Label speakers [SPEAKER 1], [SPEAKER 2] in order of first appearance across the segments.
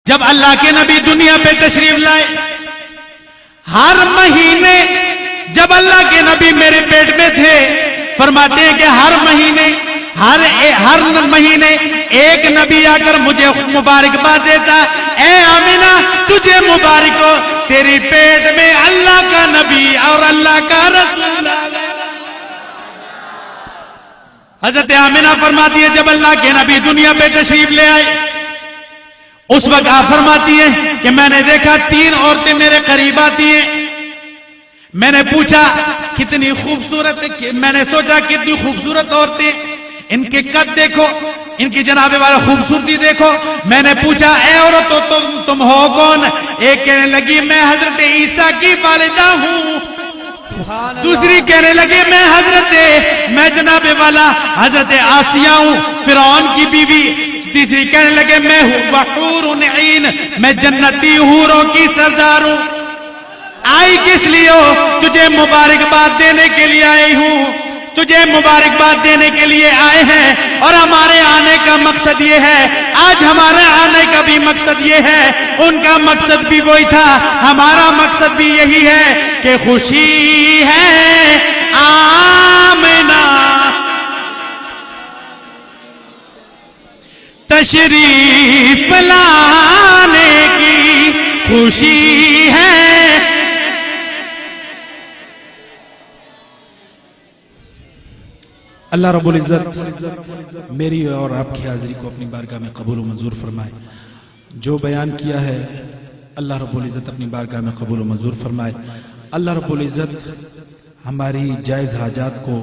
[SPEAKER 1] जब अल्लाह के नबी दुनिया पे तशरीफ लाए, हर महीने जब अल्लाह के नबी मेरे पेट में थे, फरमाते हैं कि हर महीने एक नबी आकर मुझे मुबारकबाद देता, ए आमिना तुझे मुबारक हो, तेरी पेट में अल्लाह का नबी और अल्लाह का रसूल आ गया। हजरत आमिना फरमाती है जब अल्लाह के नबी दुनिया पे तशरीफ ले आए, उस वक्त आप फरमाती है कि मैंने देखा 3 औरतें मेरे करीब आती हैं। मैंने पूछा कितनी खूबसूरत है, मैंने सोचा कितनी खूबसूरत औरतें, इनके कद देखो, इनकी जनाबे वाला खूबसूरती देखो। मैंने पूछा ए औरतों तुम हो कौन? एक कहने लगी मैं हजरत ईसा की वालिदा हूं, दूसरी कहने लगी मैं जनाबे वाला हजरत आसिया हूं, फिरौन की बीवी। तीसरी कहने लगे मैं हूर ईन, मैं जन्नती हूरों की सरदार हूं। आई किस लिए हो? तुझे मुबारकबाद देने के लिए आई हूं, तुझे मुबारकबाद देने के लिए आए हैं। और हमारे आने का मकसद ये है, आज हमारे आने का भी मकसद ये है, उनका मकसद भी वही था, हमारा मकसद भी यही है कि खुशी है आमिना तशरीफ लाने की, खुशी है। अल्लाह रब्बुल इज्जत मेरी और आपकी हाजिरी को अपनी बारगाह में कबूल व मंजूर फरमाए। जो बयान किया है अल्लाह रब्बुल इज्जत अपनी बारगाह में कबूल व मंजूर फरमाए। अल्लाह रब्बुल इज्जत हमारी जायज़ हाजात को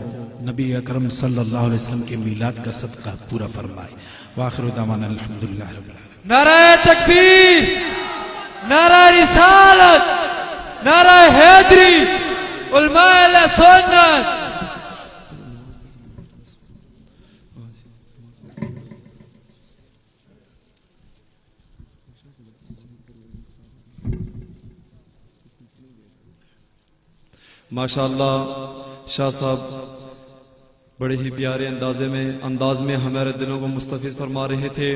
[SPEAKER 1] नबी अकरम सल्लल्लाहु अलैहि वसल्लम के मीलाद का सदका पूरा फरमाए। वाखिर दावाना अल्हम्दुलिल्लाह रब्बिल आलमीन।
[SPEAKER 2] नारे तकबीर, नारा रिसालत, नारा हैदरी, उलमाए सुन्नत।
[SPEAKER 3] माशाअल्लाह शाह साहब बड़े ही प्यारे अंदाज में हमारे दिलों को मुस्तफिज फरमा रहे थे।